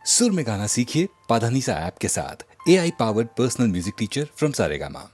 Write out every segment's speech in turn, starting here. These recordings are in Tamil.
सुर में गाना सीखिए पाधानीसा ऐप के साथ। AI powered personal music teacher from Saregama.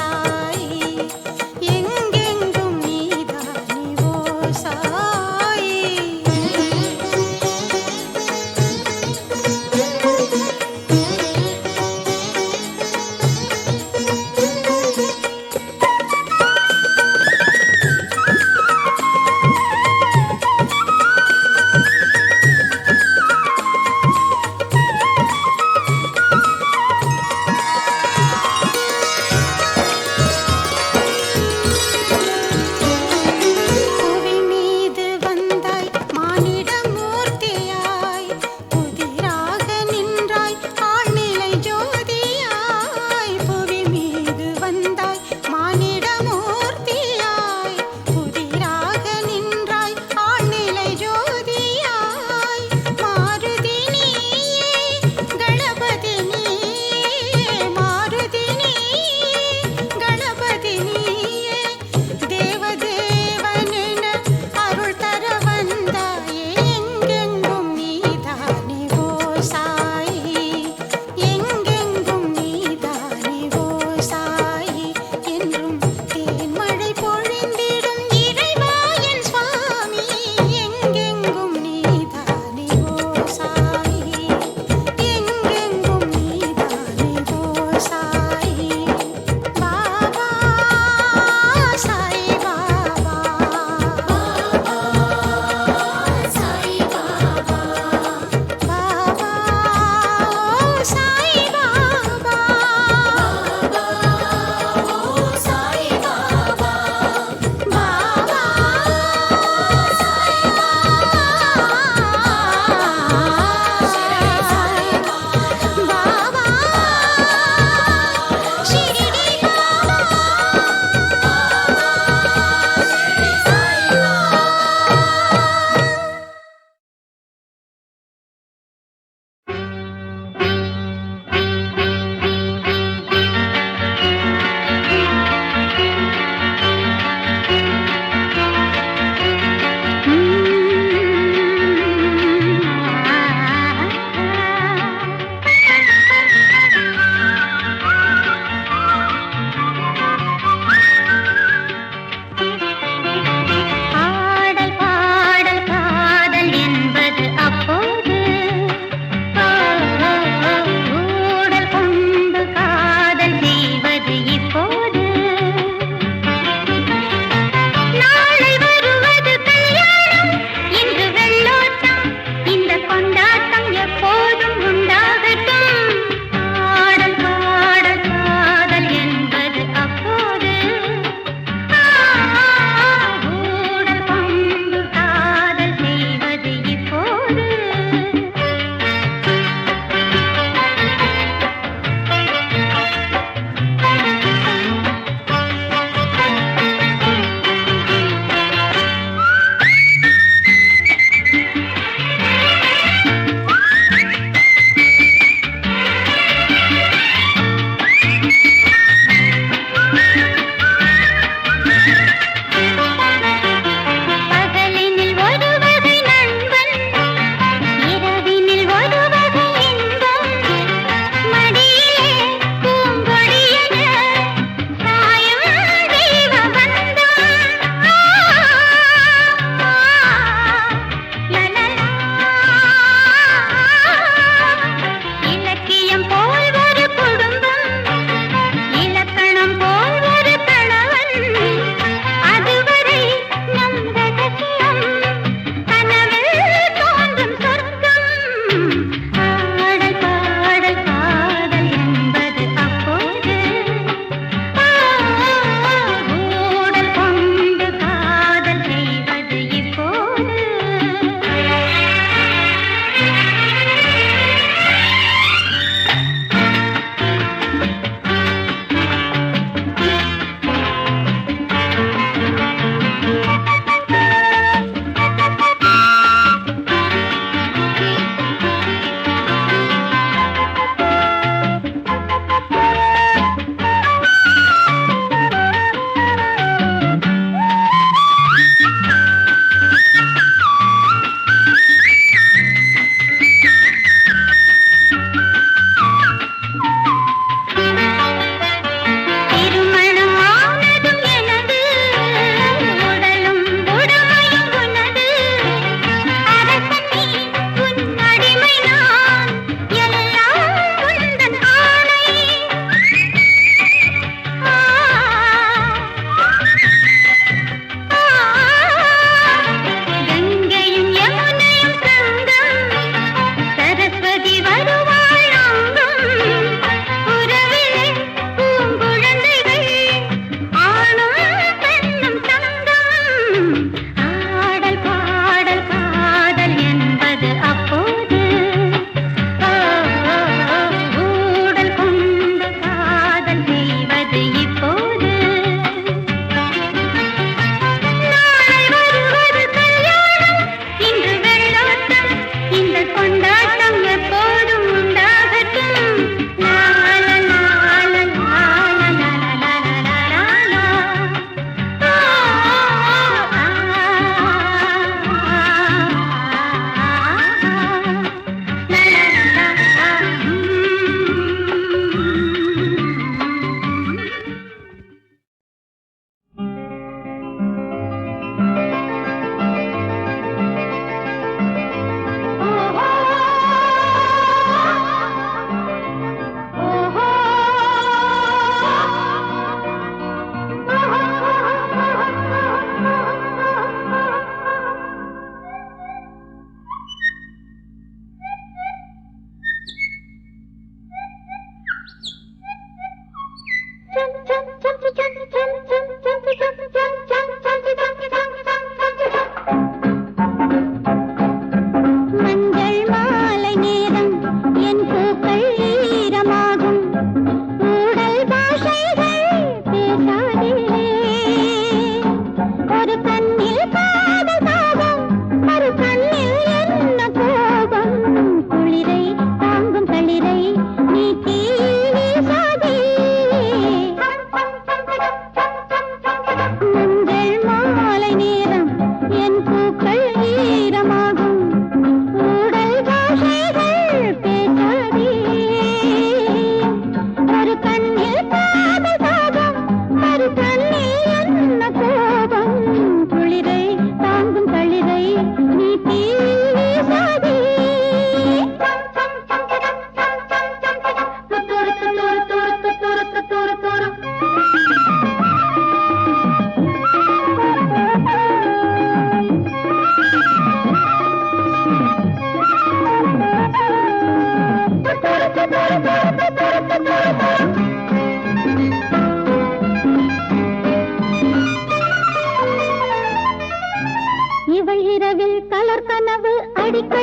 Sai எங்கெங்கும் நீதானே ஓ சாயி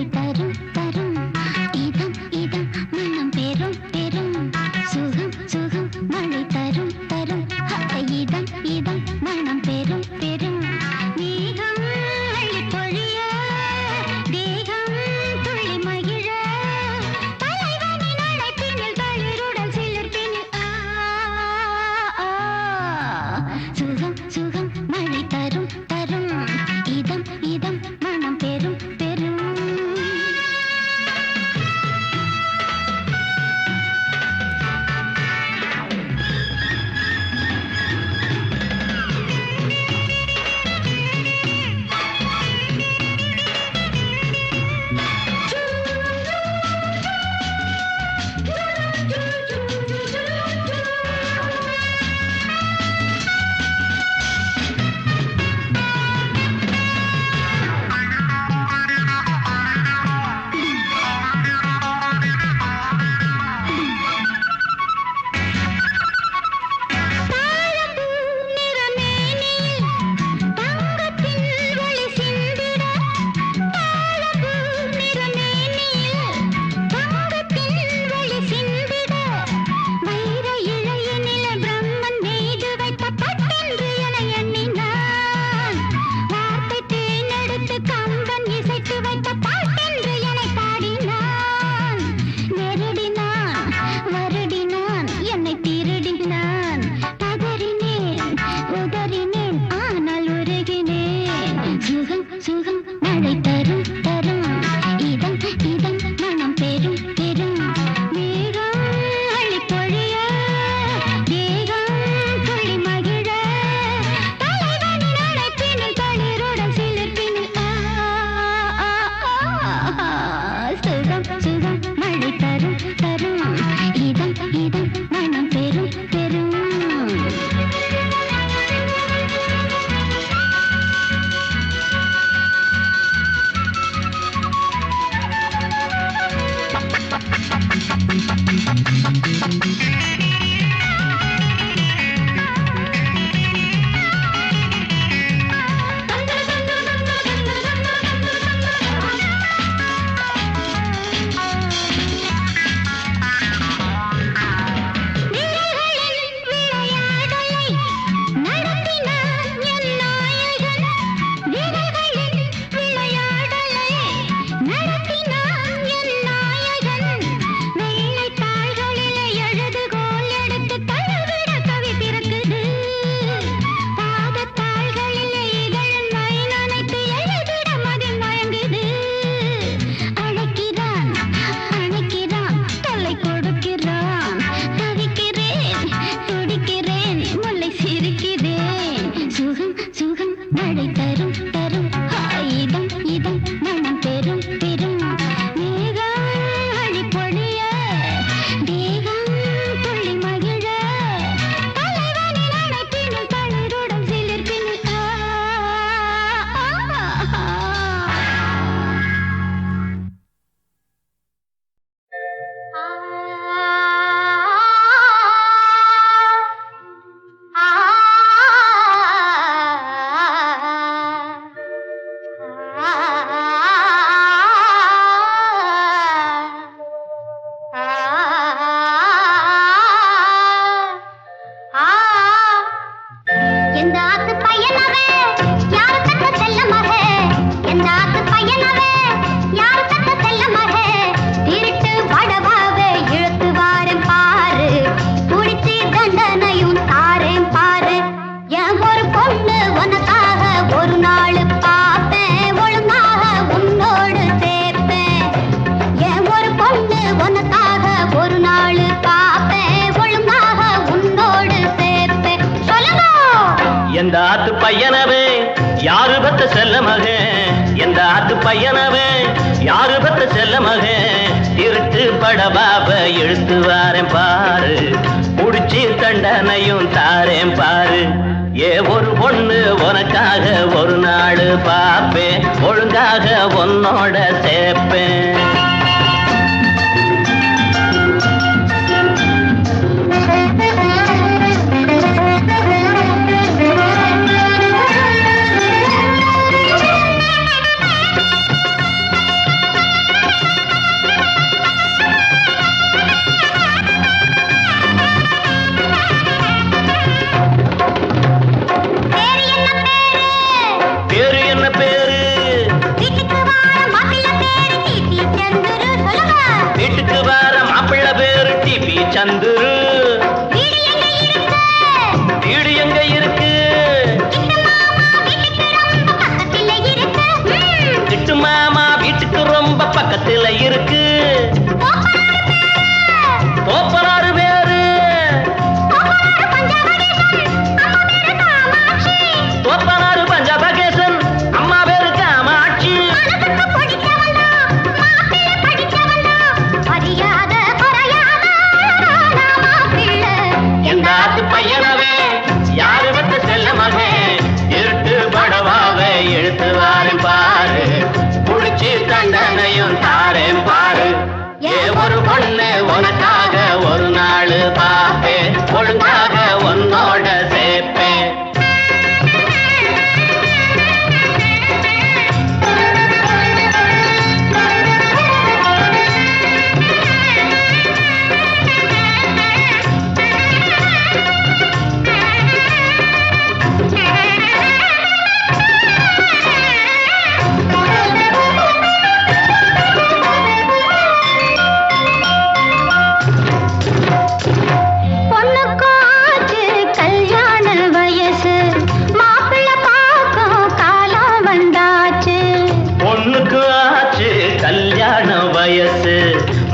மழை தரும் தரும் இதம் இதம் மனம் பெரும் பெரும் சுகம் சுகம் மழை தரும் தரும் இதம் இதம் மனம் பெரும் பெரும் மேகம் அள்ளி பொழிய தேகம் துள்ளி மகிழ தலைவனின் அழைப்பினில் தளிருடன் சிலிர்ப்பினில் சுகம் சுகம் மழை தரும் தரும் இதம் இதம் மனம் பெரும் பெரும் எந்த ஆத்து பையனவே யாரு பத்த செல்ல மகன், எந்த ஆத்து பையனவே யாரு பத்த செல்ல மகன், திருட்டு படபாப இழுத்து வாரேன் பாரு, முடிச்சு தண்டனையும் தாரேன் பாரு. ஏ ஒரு பொண்ணு உனக்காக ஒரு நாள் பாப்பேன், ஒழுங்காக உன்னோட சேர்ப்பேன். பக்கத்துல இருக்கு தோப்பனாறு பேரு தோப்பனாறு பஞ்சபகேசன் அம்மா பேரு காமாட்சி எந்தாத்து பையனவே யாரு பத்த செல்ல மகன் இருட்டு படவாவே எழுத்து வாரேன் பாரு புடிச்சு தண்டனையும் தாரேன் பாரு ஏ ஒரு பொண்ணு உனக்காக ஒரு நாள் பாப்பேன் ஒழுங்காக உன்னோட சேர்ப்பேன்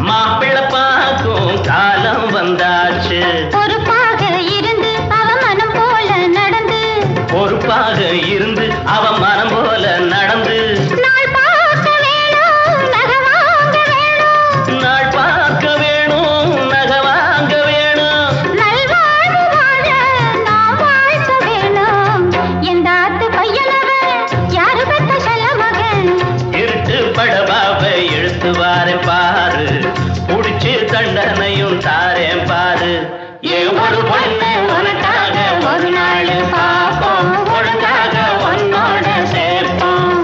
மாப்பிள்ள பாக்கும் காலம் வந்தாச்சு பொறுப்பாக இருந்து அவ மனம் போல நடந்து பொறுப்பாக இருந்து அவ மனம் போல நடந்து நாள் பார்க்க வேணும் நகை வாங்க வேணும் நாள் பார்க்க வேணும் நகை வாங்க வேணும் நல்வாழ்வு வாழ நாம் வாழ்க்க வேணும் எந்தாத்து பையனவன் யாரு பெற்ற செல்ல மகன் இருட்டு படபாவை இழுத்து வாரேன் பாரு புடிச்சு தண்டனையும் தாரேன் பாரு ஏ ஒரு பொண்ணு உனக்காக ஒரு நாள் பாப்போம் ஒழுங்காக உன்னோட சேர்ப்போம்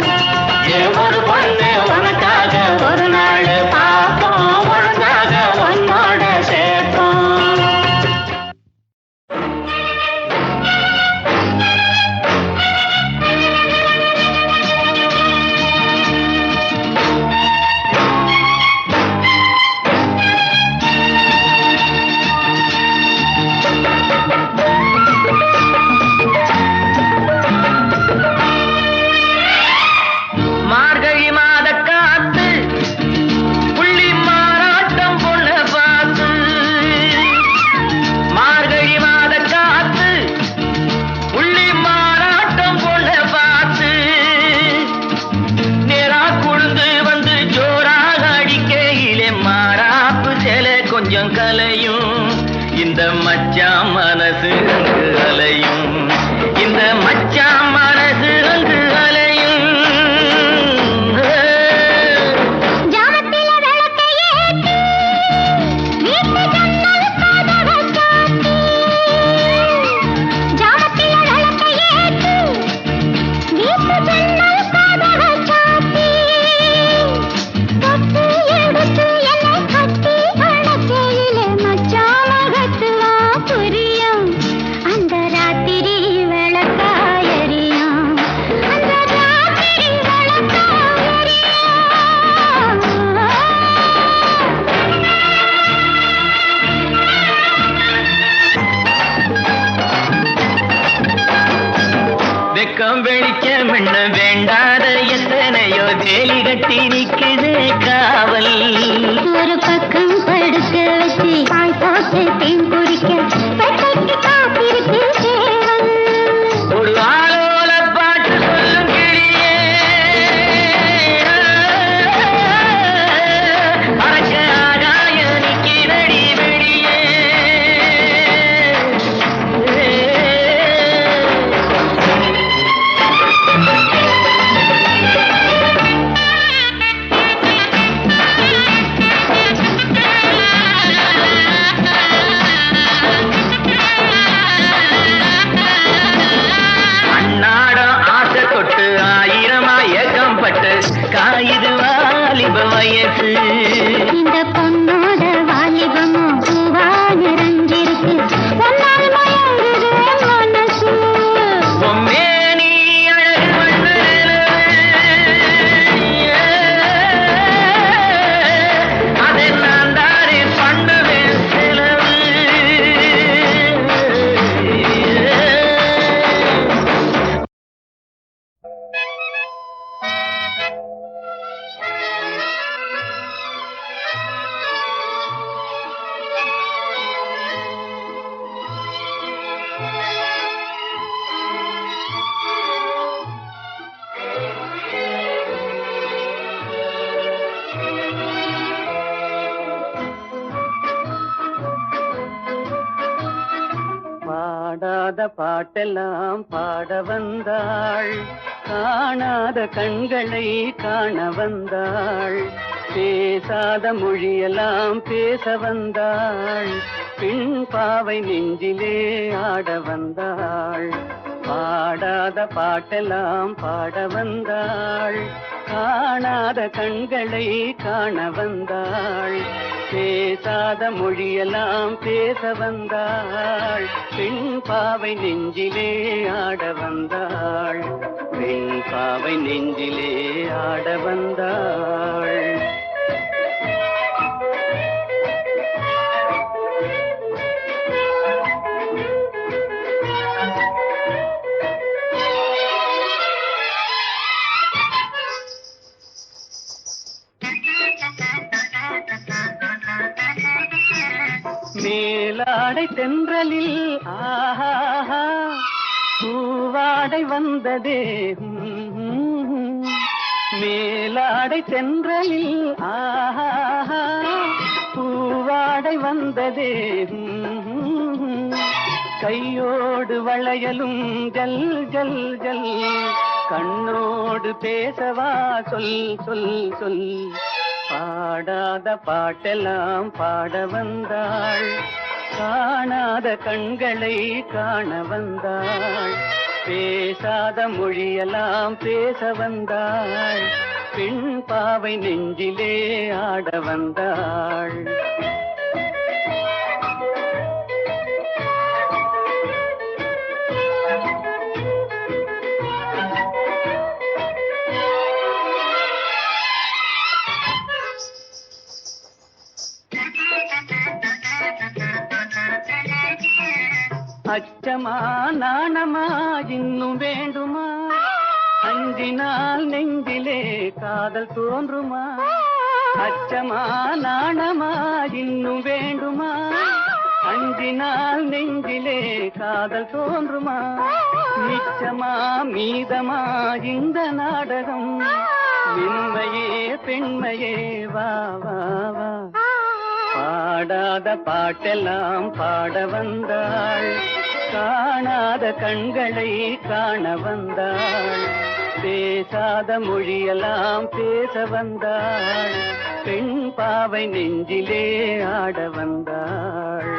ஏ ஒரு பொண்ணு உனக்காக ஒரு நாள் பாப்போம் ஒழுங்காக உன்னோட சேர்ப்போம் மார்கழி மாத காத்து புள்ளி மாறாட்டம் பொண்ண பார்த்து மார்கழி மாத காத்து புள்ளி மாறாட்டம் பொண்ண பார்த்து நேரா குழுந்து வந்து ஜோராக அடிக்கையிலே மாறாப்பு சேலை கொஞ்சம் கலையும் இந்த மச்சான் மனசு அங்கு அலையும் இந்த மச்சான் மனசு அங்கு அலையும் ஜாமத்தில விளக்கை ஏத்தி வீட்டு ஜன்னல் கதவை சாத்தி ஜாமத்தில விளக்கை ஏத்தி வீட்டு ஜன்னல் கதவை சாத்தி கட்டி எடுத்து என்னை கட்டி அணைக்கையிலே மச்சான் மகத்துவா புரியும் அந்த ராத்திரி விளக்காயறியும் அந்த ராத்திரி விளக்காயறியும் வெக்கம் வெளிச்சம் என்ன வேண்டாத எத்தனையோ வேலி கட்டி நிக்குது காவல் ஒரு பக்கம் படுக்க வச்சு பாய் போட்டு தேன் குடிக்க பெட்டைக்கு காத்திருக்கு சேவல் ஒரு ஆளோல பாட்டு சொல்லும் கிளியே அரைக்க ஆகாய நிக்கிறடி வெளியே அன்னாடம் ஆசை தொட்டு ஆயிரமா ஏக்கம் பட்டு காயுது வாலிப வயசு இந்த பொண்ணோட வாலிபமும் பூவா நிறைஞ்சிருக்கு ஒன்னால் மயங்குது மனசு பொம்மேனி அழகு மண்ணு அதை நான் தானே பண்ணுவேன் செலவு பாடாத பாட்டெல்லாம் பாட வந்தாள், காணாத கண்களை காண வந்தாள், பேசாத மொழியெல்லாம் பேச வந்தாள், பின் பாவை நெஞ்சிலே ஆட வந்தாள். பாடாத பாட்டெல்லாம் பாட வந்தாள், காணாத கண்களை காண வந்தாள், பேசாத மொழியெல்லாம் பேச வந்தாள், பெண் பாவை நெஞ்சிலே ஆட வந்தாள், பெண் பாவை நெஞ்சிலே ஆட வந்தாள். மேலாடை தென்றலில் ஆஹா பூவாடை வந்ததே, மேலாடை தென்றலில் ஆஹா பூவாடை வந்ததே, கையோடு வளையலும் ஜல் ஜல் ஜல், கண்ணோடு பேசவா சொல் சொல் சொல். பாடாத பாட்டெல்லாம் பாட வந்தாள், காணாத கண்களை காண வந்தாள், பேசாத மொழியெல்லாம் பேச வந்தாள், பெண் பாவை நெஞ்சிலே ஆட வந்தாள். அச்சமா நாணமா இன்னும் வேண்டுமா, அஞ்சினால் நெஞ்சிலே காதல் தோன்றுமா, அச்சமா நாணமா இன்னும் வேண்டுமா, அஞ்சினால் நெஞ்சிலே காதல் தோன்றுமா, நிச்சமா மீதமா இந்த நாடகம், மென்மையே பெண்மையே வா வா வா. பாடாத பாட்டெல்லாம் பாட வந்தாள், காணாத கண்களை காண வந்தாள், பேசாத மொழியெல்லாம் பேச வந்தாள், பெண் பாவை நெஞ்சிலே ஆட வந்தாள்.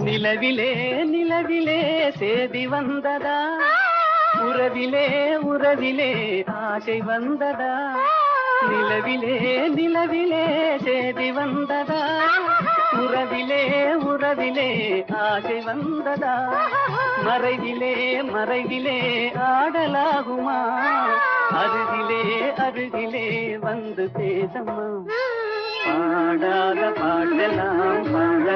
நிலவிலே நிலவிலே சேதி வந்ததா, உறவிலே உறவிலே ஆசை வந்ததா, நிலவிலே நிலவிலே சேதி வந்ததா, உறவிலே உறவிலே ஆசை வந்ததா, மறைவிலே மறைவிலே ஆடலாகுமா, அருகிலே அருகிலே வந்து பேசம்மா. பாடாத பாட்டெல்லாம் பாட